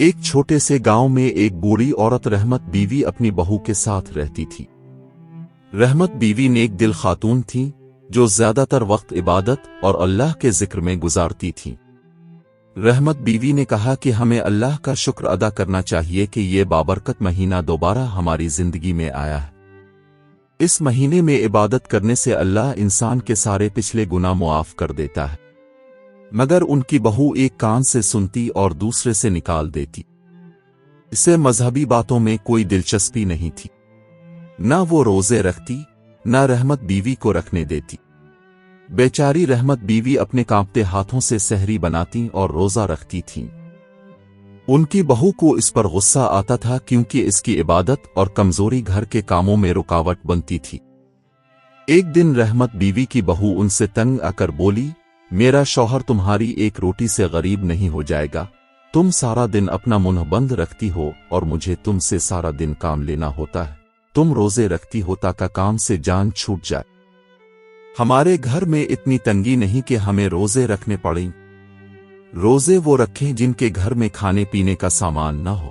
ایک چھوٹے سے گاؤں میں ایک بوڑھی عورت رحمت بیوی اپنی بہو کے ساتھ رہتی تھی۔ رحمت بیوی نیک دل خاتون تھی جو زیادہ تر وقت عبادت اور اللہ کے ذکر میں گزارتی تھی۔ رحمت بیوی نے کہا کہ ہمیں اللہ کا شکر ادا کرنا چاہیے کہ یہ بابرکت مہینہ دوبارہ ہماری زندگی میں آیا ہے۔ اس مہینے میں عبادت کرنے سے اللہ انسان کے سارے پچھلے گناہ معاف کر دیتا ہے، مگر ان کی بہو ایک کان سے سنتی اور دوسرے سے نکال دیتی۔ اسے مذہبی باتوں میں کوئی دلچسپی نہیں تھی، نہ وہ روزے رکھتی نہ رحمت بیوی کو رکھنے دیتی۔ بیچاری رحمت بیوی اپنے کانپتے ہاتھوں سے سحری بناتی اور روزہ رکھتی تھیں۔ ان کی بہو کو اس پر غصہ آتا تھا کیونکہ اس کی عبادت اور کمزوری گھر کے کاموں میں رکاوٹ بنتی تھی۔ ایک دن رحمت بیوی کی بہو ان سے تنگ آ کر بولی، میرا شوہر تمہاری ایک روٹی سے غریب نہیں ہو جائے گا، تم سارا دن اپنا منہ بند رکھتی ہو اور مجھے تم سے سارا دن کام لینا ہوتا ہے، تم روزے رکھتی ہو تاکہ کام سے جان چھوٹ جائے، ہمارے گھر میں اتنی تنگی نہیں کہ ہمیں روزے رکھنے پڑیں، روزے وہ رکھیں جن کے گھر میں کھانے پینے کا سامان نہ ہو۔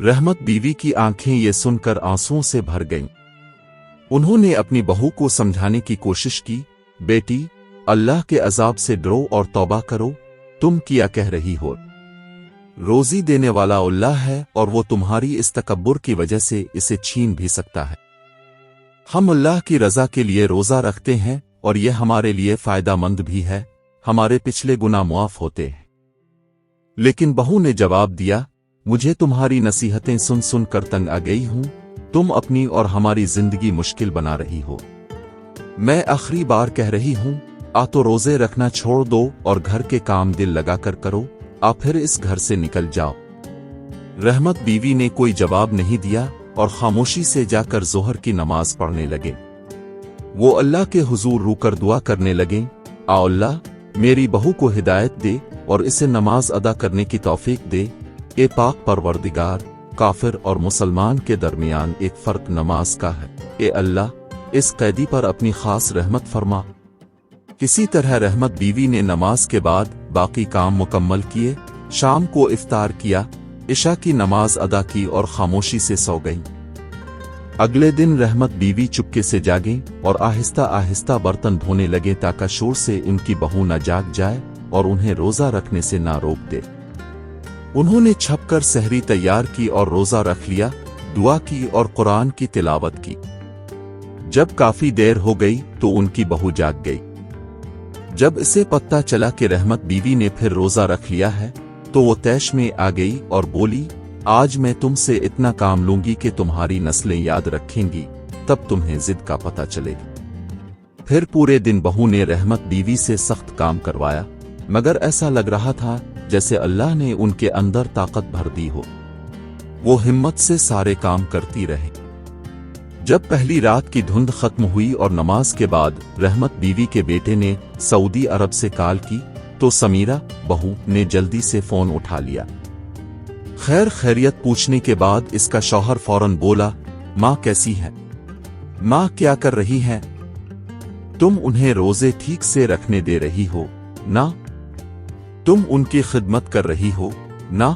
رحمت بیوی کی آنکھیں یہ سن کر آنسوؤں سے بھر گئیں۔ انہوں نے اپنی بہو کو سمجھانے کی کوشش کی، بیٹی اللہ کے عذاب سے ڈرو اور توبہ کرو، تم کیا کہہ رہی ہو؟ روزی دینے والا اللہ ہے اور وہ تمہاری اس تکبر کی وجہ سے اسے چھین بھی سکتا ہے۔ ہم اللہ کی رضا کے لیے روزہ رکھتے ہیں اور یہ ہمارے لیے فائدہ مند بھی ہے، ہمارے پچھلے گناہ معاف ہوتے ہیں۔ لیکن بہو نے جواب دیا، مجھے تمہاری نصیحتیں سن سن کر تنگ آ گئی ہوں، تم اپنی اور ہماری زندگی مشکل بنا رہی ہو، میں آخری بار کہہ رہی ہوں، تو روزے رکھنا چھوڑ دو اور گھر کے کام دل لگا کر کرو، پھر اس گھر سے نکل جاؤ۔ رحمت بیوی نے کوئی جواب نہیں دیا اور خاموشی سے جا کر ظہر کی نماز پڑھنے لگے۔ وہ اللہ کے حضور رو کر دعا کرنے لگیں، اللہ میری بہو کو ہدایت دے اور اسے نماز ادا کرنے کی توفیق دے، اے پاک پروردگار، کافر اور مسلمان کے درمیان ایک فرق نماز کا ہے، اے اللہ اس قیدی پر اپنی خاص رحمت فرما۔ کسی طرح رحمت بیوی نے نماز کے بعد باقی کام مکمل کیے، شام کو افطار کیا، عشاء کی نماز ادا کی اور خاموشی سے سو گئیں۔ اگلے دن رحمت بیوی چپکے سے جاگیں اور آہستہ آہستہ برتن دھونے لگے تاکہ شور سے ان کی بہو نہ جاگ جائے اور انہیں روزہ رکھنے سے نہ روک دے۔ انہوں نے چھپ کر سحری تیار کی اور روزہ رکھ لیا، دعا کی اور قرآن کی تلاوت کی۔ جب کافی دیر ہو گئی تو ان کی بہو جاگ گئی۔ جب اسے پتہ چلا کہ رحمت بیوی نے پھر روزہ رکھ لیا ہے تو وہ طیش میں آ گئی اور بولی، آج میں تم سے اتنا کام لوں گی کہ تمہاری نسلیں یاد رکھیں گی، تب تمہیں ضد کا پتہ چلے گا۔ پھر پورے دن بہو نے رحمت بیوی سے سخت کام کروایا، مگر ایسا لگ رہا تھا جیسے اللہ نے ان کے اندر طاقت بھر دی ہو، وہ ہمت سے سارے کام کرتی رہے۔ جب پہلی رات کی دھند ختم ہوئی اور نماز کے بعد رحمت بیوی کے بیٹے نے سعودی عرب سے کال کی تو سمیرہ بہو نے جلدی سے فون اٹھا لیا۔ خیر خیریت پوچھنے کے بعد اس کا شوہر فوراً بولا، ماں کیسی ہے؟ ماں کیا کر رہی ہے؟ تم انہیں روزے ٹھیک سے رکھنے دے رہی ہو نا؟ تم ان کی خدمت کر رہی ہو نا؟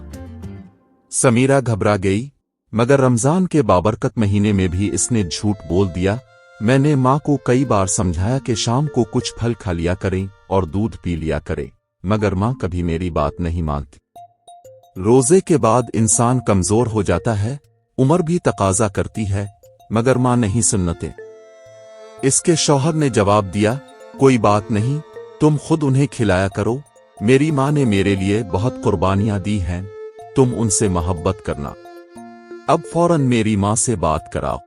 سمیرہ گھبرا گئی، مگر رمضان کے بابرکت مہینے میں بھی اس نے جھوٹ بول دیا، میں نے ماں کو کئی بار سمجھایا کہ شام کو کچھ پھل کھا لیا کریں اور دودھ پی لیا کرے، مگر ماں کبھی میری بات نہیں مانتی۔ روزے کے بعد انسان کمزور ہو جاتا ہے، عمر بھی تقاضا کرتی ہے، مگر ماں نہیں سنتے۔ اس کے شوہر نے جواب دیا، کوئی بات نہیں، تم خود انہیں کھلایا کرو، میری ماں نے میرے لیے بہت قربانیاں دی ہیں، تم ان سے محبت کرنا، اب فوراً میری ماں سے بات کراؤ۔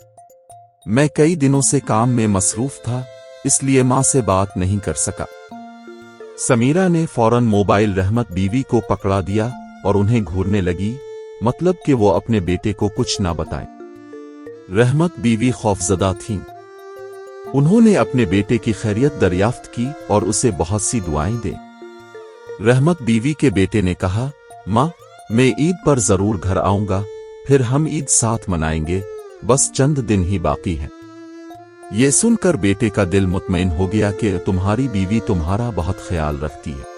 میں کئی دنوں سے کام میں مصروف تھا، اس لیے ماں سے بات نہیں کر سکا۔ سمیرہ نے فوراً موبائل رحمت بیوی کو پکڑا دیا اور انہیں گھورنے لگی، مطلب کہ وہ اپنے بیٹے کو کچھ نہ بتائیں۔ رحمت بیوی خوفزدہ تھیں، انہوں نے اپنے بیٹے کی خیریت دریافت کی اور اسے بہت سی دعائیں دیں۔ رحمت بیوی کے بیٹے نے کہا، ماں میں عید پر ضرور گھر آؤں گا، پھر ہم عید ساتھ منائیں گے، بس چند دن ہی باقی ہیں۔ یہ سن کر بیٹے کا دل مطمئن ہو گیا کہ تمہاری بیوی تمہارا بہت خیال رکھتی ہے۔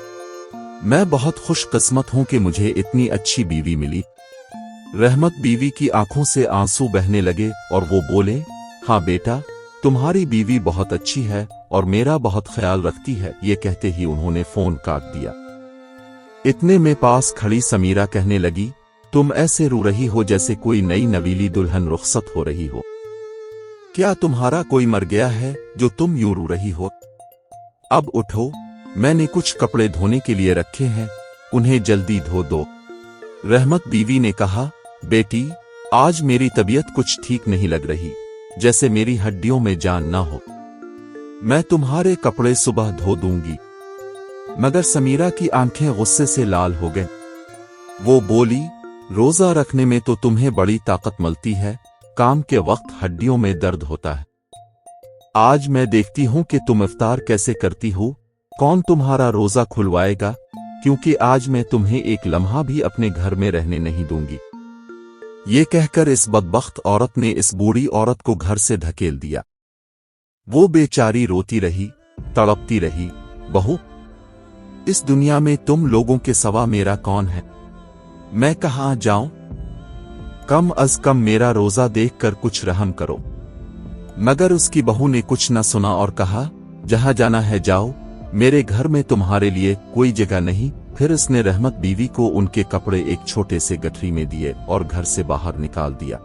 मैं बहुत खुश किस्मत हूं कि मुझे इतनी अच्छी बीवी मिली। रहमत बीवी की आंखों से आंसू बहने लगे और वो बोले, हाँ बेटा, तुम्हारी बीवी बहुत अच्छी है और मेरा बहुत ख्याल रखती है। ये कहते ही उन्होंने फोन काट दिया। इतने में पास खड़ी समीरा कहने लगी, तुम ऐसे रो रही हो जैसे कोई नई नवीली दुल्हन रुखसत हो रही हो। क्या तुम्हारा कोई मर गया है जो तुम यूं रो रही हो? अब उठो, मैंने कुछ कपड़े धोने के लिए रखे हैं, उन्हें जल्दी धो दो। रहमत बीवी ने कहा, बेटी, आज मेरी तबीयत कुछ ठीक नहीं लग रही, जैसे मेरी हड्डियों में जान ना हो। मैं तुम्हारे कपड़े सुबह धो दूंगी। मगर समीरा की आंखें गुस्से से लाल हो गईं। वो बोली, रोजा रखने में तो तुम्हें बड़ी ताकत मिलती है, काम के वक्त हड्डियों में दर्द होता है। आज मैं देखती हूं कि तुम इफ्तार कैसे करती हो। कौन तुम्हारा रोजा खुलवाएगा? क्योंकि आज मैं तुम्हें एक लम्हा भी अपने घर में रहने नहीं दूंगी। ये कहकर इस बदबख्त औरत ने इस बूढ़ी औरत को घर से धकेल दिया। वो बेचारी रोती रही, तड़पती रही, बहू, इस दुनिया में तुम लोगों के सिवा मेरा कौन है? मैं कहां जाऊं? कम अज कम मेरा रोजा देखकर कुछ रहम करो। मगर उसकी बहू ने कुछ न सुना और कहा, जहां जाना है जाओ, मेरे घर में तुम्हारे लिए कोई जगह नहीं। फिर उसने रहमत बीवी को उनके कपड़े एक छोटे से गठरी में दिए और घर से बाहर निकाल दिया।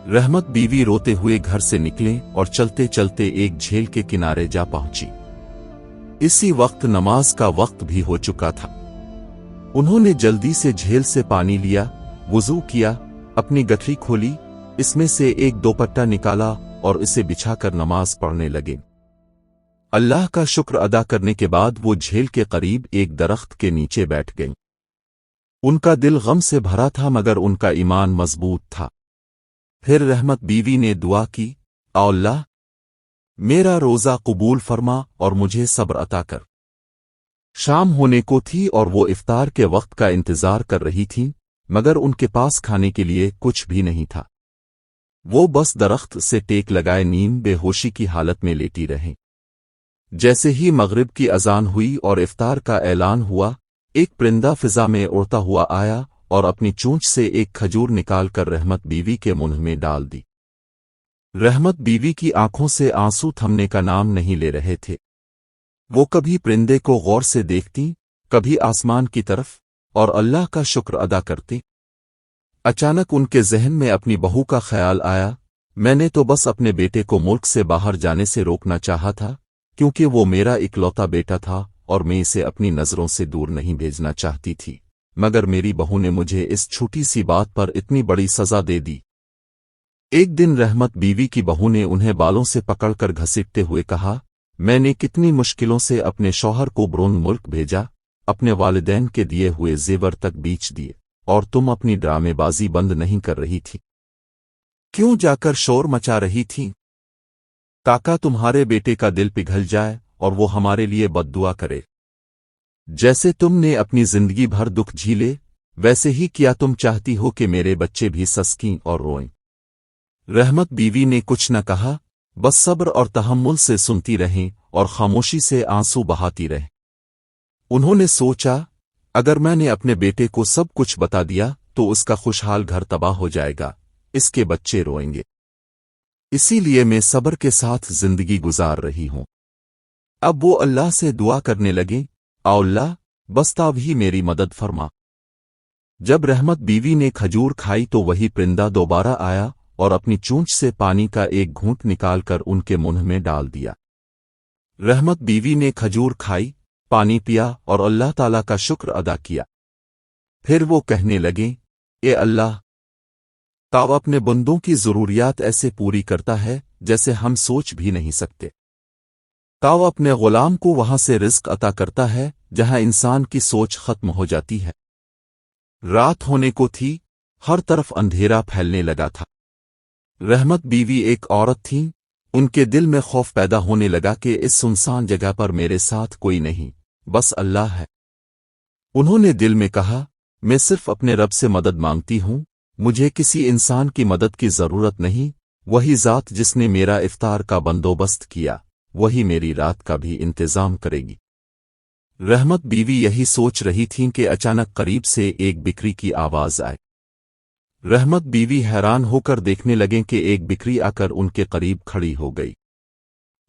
रहमत बीवी रोते हुए घर से निकले और चलते चलते एक झील के किनारे जा पहुंची। इसी वक्त नमाज का वक्त भी हो चुका था। उन्होंने जल्दी से झील से पानी लिया, वुजू किया, अपनी गठरी खोली, इसमें से एक दोपट्टा निकाला और इसे बिछाकर नमाज पढ़ने लगे। अल्लाह का शुक्र अदा करने के बाद वो झील के करीब एक दरख्त के नीचे बैठ गईं। उनका दिल गम से भरा था मगर उनका ईमान मजबूत था। फिर रहमत बीवी ने दुआ की, आ अल्लाह, मेरा रोजा कबूल फरमा और मुझे सब्र अता कर। शाम होने को थी और वो इफ्तार के वक्त का इंतजार कर रही थीं, मगर उनके पास खाने के लिए कुछ भी नहीं था। वो बस दरख्त से टेक लगाए नींद बेहोशी की हालत में लेटी रहीं। जैसे ही मगरिब की अजान हुई और इफ्तार का ऐलान हुआ, एक परिंदा फिजा में उड़ता हुआ आया और अपनी चोंच से एक खजूर निकालकर रहमत बीवी के मुंह में डाल दी। रहमत बीवी की आंखों से आंसू थमने का नाम नहीं ले रहे थे। वो कभी परिंदे को गौर से देखती, कभी आसमान की तरफ, और अल्लाह का शुक्र अदा करती। अचानक उनके जहन में अपनी बहू का ख्याल आया, मैंने तो बस अपने बेटे को मुल्क से बाहर जाने से रोकना चाहा था, क्योंकि वो मेरा इकलौता बेटा था और मैं इसे अपनी नजरों से दूर नहीं भेजना चाहती थी। मगर मेरी बहू ने मुझे इस छोटी सी बात पर इतनी बड़ी सजा दे दी। एक दिन रहमत बीवी की बहू ने उन्हें बालों से पकड़कर घसीटते हुए कहा, मैंने कितनी मुश्किलों से अपने शौहर को ब्रोन मुल्क भेजा, अपने वालिदैन के दिए हुए जेवर तक बेच दिए, और तुम अपनी ड्रामेबाजी बंद नहीं कर रही थी। क्यों जाकर शोर मचा रही थी? ताका तुम्हारे बेटे का दिल पिघल जाए और वो हमारे लिए बद्दुआ करे। जैसे तुमने अपनी जिंदगी भर दुख झीले, वैसे ही क्या तुम चाहती हो कि मेरे बच्चे भी सस्कीं और रोएं? रहमत बीवी ने कुछ न कहा, बस सब्र और तहम्मुल से सुनती रहें और खामोशी से आंसू बहाती रहें। उन्होंने सोचा, अगर मैंने अपने बेटे को सब कुछ बता दिया तो उसका खुशहाल घर तबाह हो जाएगा, इसके बच्चे रोएंगे। इसीलिए मैं सब्र के साथ जिंदगी गुजार रही हूं। अब वो अल्लाह से दुआ करने लगे, आ अल्लाह, बस ताब ही मेरी मदद फरमा। जब रहमत बीवी ने खजूर खाई तो वही परिंदा दोबारा आया और अपनी चोंच से पानी का एक घूंट निकालकर उनके मुंह में डाल दिया। रहमत बीवी ने खजूर खाई, पानी पिया और अल्लाह ताला का शुक्र अदा किया। फिर वो कहने लगे, ए अल्लाह, ताव अपने बंदों की जरूरियात ऐसे पूरी करता है जैसे हम सोच भी नहीं सकते। ताव अपने गुलाम को वहां से रिज्क अता करता है जहां इंसान की सोच खत्म हो जाती है। रात होने को थी, हर तरफ अंधेरा फैलने लगा था। रहमत बीवी एक औरत थी, उनके दिल में खौफ पैदा होने लगा कि इस सुनसान जगह पर मेरे साथ कोई नहीं, बस अल्लाह है। उन्होंने दिल में कहा, मैं सिर्फ अपने रब से मदद मांगती हूं, मुझे किसी इंसान की मदद की जरूरत नहीं। वही जात जिसने मेरा इफ्तार का बंदोबस्त किया, वही मेरी रात का भी इंतजाम करेगी। रहमत बीवी यही सोच रही थीं कि अचानक करीब से एक बिक्री की आवाज आई। रहमत बीवी हैरान होकर देखने लगें कि एक बिक्री आकर उनके करीब खड़ी हो गई।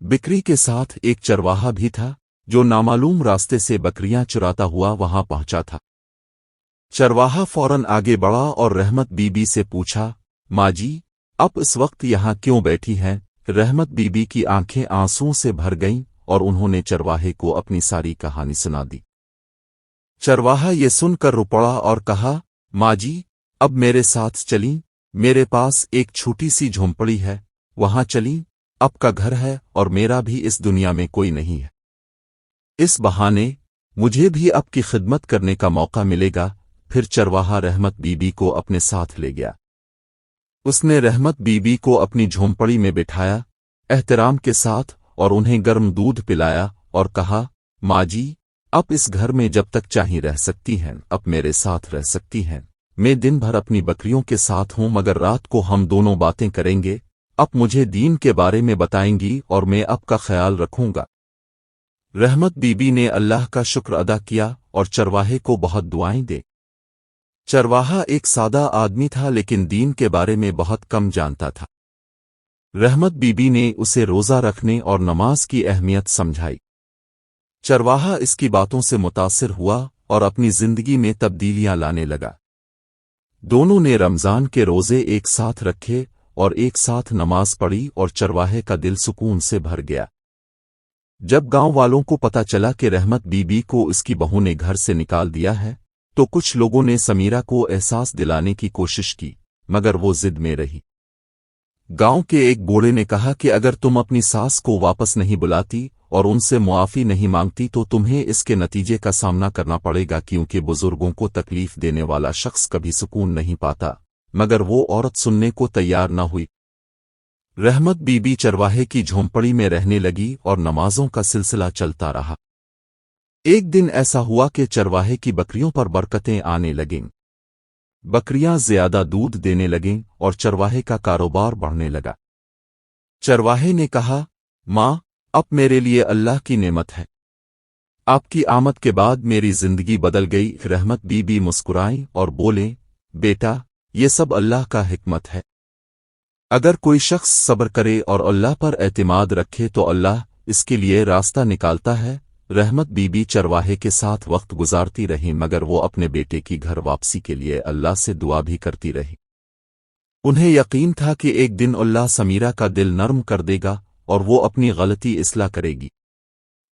बिक्री के साथ एक चरवाहा भी था, जो नामालूम रास्ते से बकरियां चुराता हुआ वहां पहुंचा था। चरवाहा फौरन आगे बढ़ा और रहमत बीबी से पूछा, माँ जी, आप इस वक्त यहाँ क्यों बैठी हैं? रहमत बीबी की आंखें आंसुओं से भर गईं और उन्होंने चरवाहे को अपनी सारी कहानी सुना दी। चरवाहा ये सुनकर रो पड़ा और कहा, माँ जी, अब मेरे साथ चलीं, मेरे पास एक छोटी सी झोंपड़ी है, वहां चलीं, आपका घर है और मेरा भी इस दुनिया में कोई नहीं है। इस बहाने मुझे भी आपकी खिदमत करने का मौका मिलेगा। फिर चरवाहा रहमत बीबी को अपने साथ ले गया। उसने रहमत बीबी को अपनी झोंपड़ी में बिठाया, एहतराम के साथ, और उन्हें गर्म दूध पिलाया और कहा, माँ जी, आप इस घर में जब तक चाहें रह सकती हैं, आप मेरे साथ रह सकती हैं। मैं दिन भर अपनी बकरियों के साथ हूं, मगर रात को हम दोनों बातें करेंगे। आप मुझे दीन के बारे में बताएंगी और मैं आपका ख्याल रखूंगा। रहमत बीबी ने अल्लाह का शुक्र अदा किया और चरवाहे को बहुत दुआएं दे। चरवाहा एक सादा आदमी था, लेकिन दीन के बारे में बहुत कम जानता था। रहमत बीबी ने उसे रोज़ा रखने और नमाज की अहमियत समझाई। चरवाहा इसकी बातों से मुतासिर हुआ और अपनी जिंदगी में तब्दीलियां लाने लगा। दोनों ने रमज़ान के रोज़े एक साथ रखे और एक साथ नमाज पढ़ी और चरवाहे का दिल सुकून से भर गया। जब गांव वालों को पता चला कि रहमत बीबी को इसकी बहू ने घर से निकाल दिया है, तो कुछ लोगों ने समीरा को एहसास दिलाने की कोशिश की, मगर वो जिद में रही। गांव के एक बूढ़े ने कहा कि अगर तुम अपनी सास को वापस नहीं बुलाती और उनसे मुआफ़ी नहीं मांगती तो तुम्हें इसके नतीजे का सामना करना पड़ेगा, क्योंकि बुजुर्गों को तकलीफ देने वाला शख्स कभी सुकून नहीं पाता। मगर वो औरत सुनने को तैयार न हुई। रहमत बीबी चरवाहे की झोंपड़ी में रहने लगी और नमाजों का सिलसिला चलता रहा। एक दिन ऐसा हुआ कि चरवाहे की बकरियों पर बरकतें आने लगीं। बकरियां ज्यादा दूध देने लगीं और चरवाहे का कारोबार बढ़ने लगा। चरवाहे ने कहा, माँ, अब मेरे लिए अल्लाह की नेमत है। आपकी आमद के बाद मेरी जिंदगी बदल गई। रहमत बीबी मुस्कुराईं और बोले, बेटा, ये सब अल्लाह का हिकमत है। अगर कोई शख्स सब्र करे और अल्लाह पर एतमाद रखे तो अल्लाह इसके लिए रास्ता निकालता है। रहमत बीबी चरवाहे के साथ वक्त गुजारती रही, मगर वो अपने बेटे की घर वापसी के लिए अल्लाह से दुआ भी करती रही। उन्हें यकीन था कि एक दिन अल्लाह समीरा का दिल नर्म कर देगा और वो अपनी गलती इस्लाह करेगी।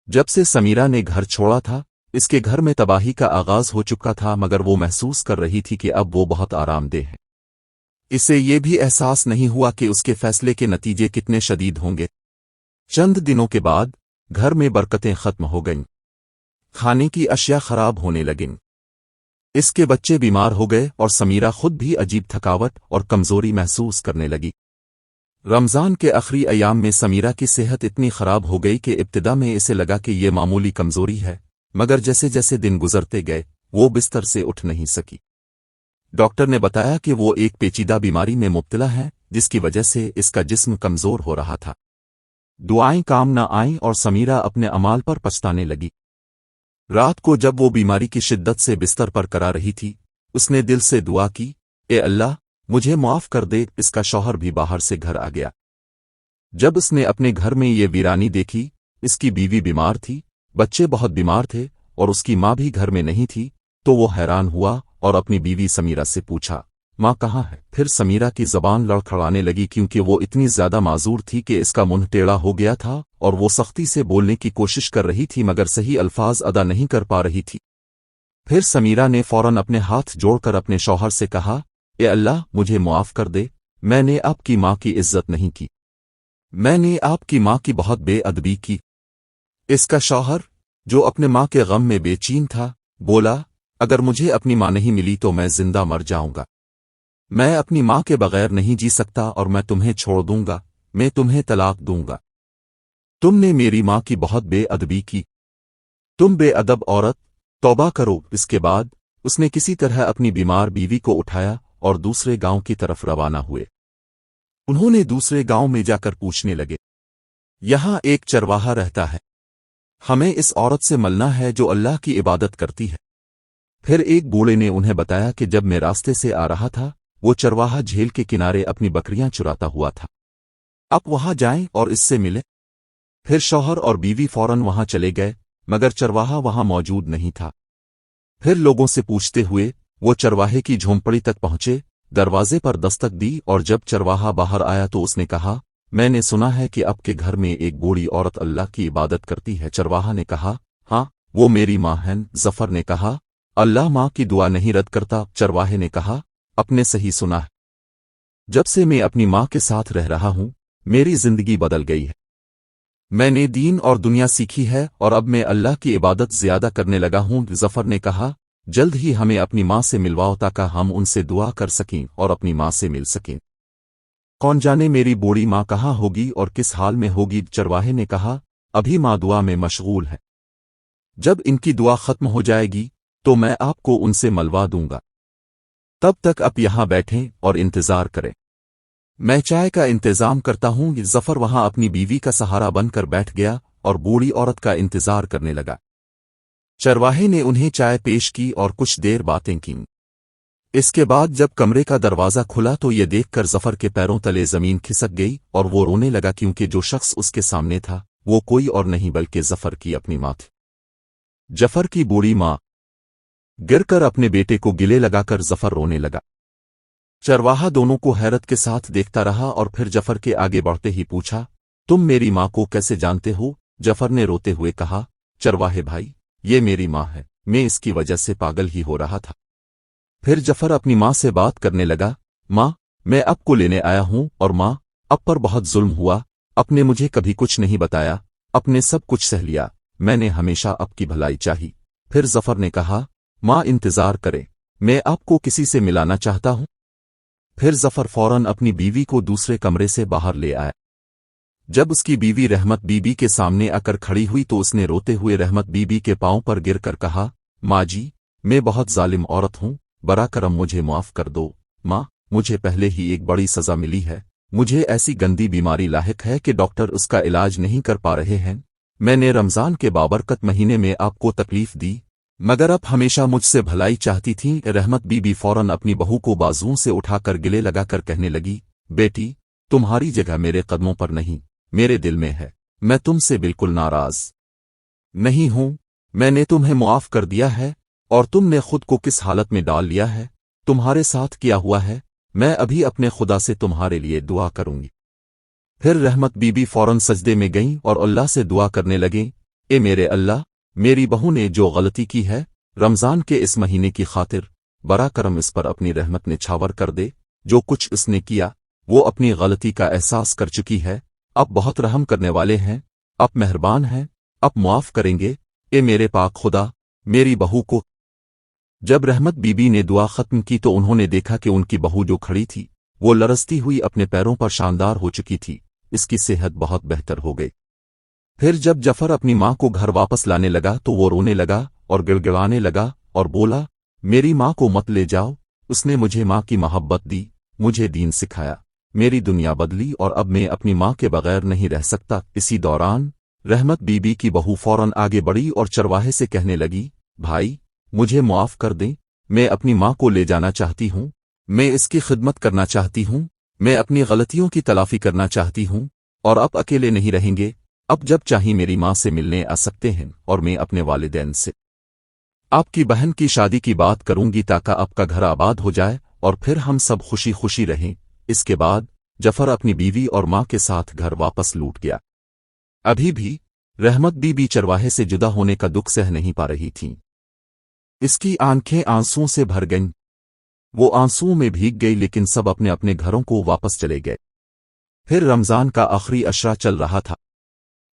जब से समीरा ने घर छोड़ा था, इसके घर में तबाही का आगाज हो चुका था, मगर वो महसूस कर रही थी कि अब वो बहुत आरामदेह है। इसे ये भी एहसास नहीं हुआ कि उसके फैसले के नतीजे कितने शदीद होंगे। चंद दिनों के बाद घर में बरकतें खत्म हो गईं। खाने की अशिया खराब होने लगीं। इसके बच्चे बीमार हो गए और समीरा खुद भी अजीब थकावट और कमजोरी महसूस करने लगी। रमज़ान के आखिरी अयाम में समीरा की सेहत इतनी खराब हो गई कि इब्तिदा में इसे लगा कि ये मामूली कमजोरी है, मगर जैसे जैसे दिन गुजरते गए वो बिस्तर से उठ नहीं सकी। डॉक्टर ने बताया कि वो एक पेचीदा बीमारी में मुब्तला है, जिसकी वजह से इसका जिस्म कमजोर हो रहा था। दुआएं काम न आईं और समीरा अपने अमाल पर पछताने लगी। रात को जब वो बीमारी की शिद्दत से बिस्तर पर करा रही थी, उसने दिल से दुआ की, ए अल्लाह, मुझे माफ़ कर दे। इसका शौहर भी बाहर से घर आ गया। जब उसने अपने घर में ये वीरानी देखी, इसकी बीवी बीमार थी, बच्चे बहुत बीमार थे और उसकी माँ भी घर में नहीं थी, तो वो हैरान हुआ और अपनी बीवी समीरा से पूछा, माँ कहाँ है? फिर समीरा की जबान लड़खड़ाने लगी, क्योंकि वो इतनी ज्यादा माजूर थी कि इसका मुंह टेढ़ा हो गया था और वो सख्ती से बोलने की कोशिश कर रही थी, मगर सही अल्फाज अदा नहीं कर पा रही थी। फिर समीरा ने फौरन अपने हाथ जोड़कर अपने शौहर से कहा, ए अल्लाह, मुझे मुआफ कर दे, मैंने आपकी माँ की इज्जत नहीं की, मैंने आपकी माँ की बहुत बेअदबी की। इसका शौहर, जो अपने माँ के गम में बेचैन था, बोला, अगर मुझे अपनी माँ नहीं मिली तो मैं जिंदा मर जाऊंगा। मैं अपनी माँ के बगैर नहीं जी सकता और मैं तुम्हें छोड़ दूंगा, मैं तुम्हें तलाक दूंगा। तुमने मेरी माँ की बहुत बेअदबी की, तुम बेअदब औरत, तौबा करो। इसके बाद उसने किसी तरह अपनी बीमार बीवी को उठाया और दूसरे गांव की तरफ रवाना हुए। उन्होंने दूसरे गांव में जाकर पूछने लगे, यहां एक चरवाहा रहता है, हमें इस औरत से मिलना है जो अल्लाह की इबादत करती है। फिर एक बूढ़े ने उन्हें बताया कि जब मैं रास्ते से आ रहा था, वो चरवाहा झील के किनारे अपनी बकरियां चुराता हुआ था। आप वहां जाएं और इससे मिले। फिर शौहर और बीवी फौरन वहां चले गए, मगर चरवाहा वहां मौजूद नहीं था। फिर लोगों से पूछते हुए वो चरवाहे की झोंपड़ी तक पहुंचे, दरवाजे पर दस्तक दी और जब चरवाहा बाहर आया तो उसने कहा, मैंने सुना है कि आपके घर में एक बूढ़ी औरत अल्लाह की इबादत करती है। चरवाहा ने कहा, हाँ, वो मेरी माँ है। जफर ने कहा, अल्लाह माँ की दुआ नहीं रद्द करता। चरवाहे ने कहा, अपने सही सुना है। जब से मैं अपनी माँ के साथ रह रहा हूँ, मेरी जिंदगी बदल गई है। मैंने दीन और दुनिया सीखी है और अब मैं अल्लाह की इबादत ज्यादा करने लगा हूँ। जफर ने कहा, जल्द ही हमें अपनी माँ से मिलवाओ ताकि हम उनसे दुआ कर सकें और अपनी माँ से मिल सकें। कौन जाने मेरी बूढ़ी माँ कहाँ होगी और किस हाल में होगी। चरवाहे ने कहा, अभी माँ दुआ में मशगूल है। जब इनकी दुआ खत्म हो जाएगी तो मैं आपको उनसे मिलवा दूंगा। तब तक आप यहां बैठें और इंतजार करें। मैं चाय का इंतजाम करता हूं। जफर वहां अपनी बीवी का सहारा बनकर बैठ गया और बूढ़ी औरत का इंतजार करने लगा। चरवाहे ने उन्हें चाय पेश की और कुछ देर बातें कीं। इसके बाद जब कमरे का दरवाजा खुला तो ये देखकर जफर के पैरों तले जमीन खिसक गई और वो रोने लगा, क्योंकि जो शख्स उसके सामने था वो कोई और नहीं बल्कि जफर की अपनी माँ थी। जफर की बूढ़ी माँ गिरकर अपने बेटे को गिले लगाकर जफर रोने लगा। चरवाहा दोनों को हैरत के साथ देखता रहा और फिर जफर के आगे बढ़ते ही पूछा, तुम मेरी माँ को कैसे जानते हो? जफर ने रोते हुए कहा, चरवाहे भाई, ये मेरी माँ है, मैं इसकी वजह से पागल ही हो रहा था। फिर जफर अपनी माँ से बात करने लगा, माँ, मैं आपको लेने आया हूँ और माँ, अब पर बहुत जुल्म हुआ। आपने मुझे कभी कुछ नहीं बताया, अपने सब कुछ सह लिया। मैंने हमेशा आपकी भलाई चाही। फिर जफर ने कहा, माँ इंतजार करे, मैं आपको किसी से मिलाना चाहता हूँ। फिर जफर फौरन अपनी बीवी को दूसरे कमरे से बाहर ले आया। जब उसकी बीवी रहमत बीबी के सामने आकर खड़ी हुई तो उसने रोते हुए रहमत बीबी के पांव पर गिरकर कहा, माँ जी, मैं बहुत जालिम औरत हूँ, बरा करम मुझे माफ कर दो। माँ, मुझे पहले ही एक बड़ी सजा मिली है। मुझे ऐसी गंदी बीमारी लाहिक है कि डॉक्टर उसका इलाज नहीं कर पा रहे हैं। मैंने रमजान के बाबरकत महीने में आपको तकलीफ दी, मगर आप हमेशा मुझसे भलाई चाहती थीं। रहमत बीबी फौरन अपनी बहू को बाजुओं से उठाकर गिले लगाकर कहने लगी, बेटी, तुम्हारी जगह मेरे कदमों पर नहीं, मेरे दिल में है। मैं तुमसे बिल्कुल नाराज नहीं हूं। मैंने तुम्हें मुआफ कर दिया है और तुमने खुद को किस हालत में डाल लिया है, तुम्हारे साथ किया हुआ है। मैं अभी अपने खुदा से तुम्हारे लिए दुआ करूंगी। फिर रहमत बीबी फौरन सजदे में गईं और अल्लाह से दुआ करने लगें, ए मेरे अल्लाह, मेरी बहू ने जो गलती की है रमजान के इस महीने की खातिर, बरा करम इस पर अपनी रहमत निछावर कर दे। जो कुछ उसने किया वो अपनी गलती का एहसास कर चुकी है। अब बहुत रहम करने वाले हैं, अब मेहरबान हैं, अब मुआफ करेंगे। ए मेरे पाक खुदा, मेरी बहू को। जब रहमत बीबी ने दुआ खत्म की तो उन्होंने देखा कि उनकी बहू जो खड़ी थी वो लरजती हुई अपने पैरों पर शानदार हो चुकी थी। इसकी सेहत बहुत बेहतर हो गई। फिर जब जफर अपनी माँ को घर वापस लाने लगा तो वो रोने लगा और गिड़गिड़ाने लगा और बोला, मेरी माँ को मत ले जाओ, उसने मुझे माँ की मोहब्बत दी, मुझे दीन सिखाया, मेरी दुनिया बदली और अब मैं अपनी माँ के बगैर नहीं रह सकता। इसी दौरान रहमत बीबी की बहू फौरन आगे बढ़ी और चरवाहे से कहने लगी, भाई, मुझे मुआफ कर दें, मैं अपनी माँ को ले जाना चाहती हूँ, मैं इसकी खिदमत करना चाहती हूँ, मैं अपनी गलतियों की तलाफी करना चाहती हूँ और अब अकेले नहीं रहेंगे। अब जब चाहे मेरी माँ से मिलने आ सकते हैं और मैं अपने वालिदैन से आपकी बहन की शादी की बात करूंगी ताकि आपका घर आबाद हो जाए और फिर हम सब खुशी खुशी रहें। इसके बाद जफर अपनी बीवी और माँ के साथ घर वापस लौट गया। अभी भी रहमत बीबी चरवाहे से जुदा होने का दुख सह नहीं पा रही थीं। इसकी आंखें आंसुओं से भर गईं। वो आंसुओं में भीग गई, लेकिन सब अपने अपने घरों को वापस चले गए। फिर रमजान का आखिरी अशरा चल रहा था।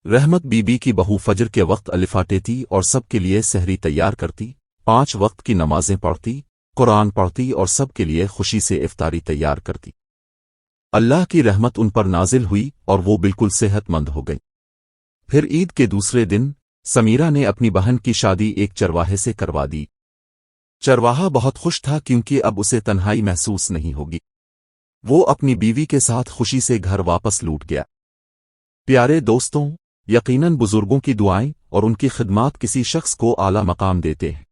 रहमत बीबी की बहू फजर के वक्त अलिफाटेती और सबके लिए सहरी तैयार करती, 5 वक्त की नमाजें पढ़ती, कुरान पढ़ती और सबके लिए खुशी से इफ्तारी तैयार करती। अल्लाह की रहमत उन पर नाजिल हुई और वो बिल्कुल सेहतमंद हो गई। फिर ईद के दूसरे दिन समीरा ने अपनी बहन की शादी एक चरवाहे से करवा दी। चरवाहा बहुत खुश था क्योंकि अब उसे तन्हाई महसूस नहीं होगी। वो अपनी बीवी के साथ खुशी से घर वापस लौट गया। प्यारे दोस्तों, यकीनन बुजुर्गों की दुआएं اور ان کی خدمات کسی شخص کو اعلیٰ مقام دیتے ہیں۔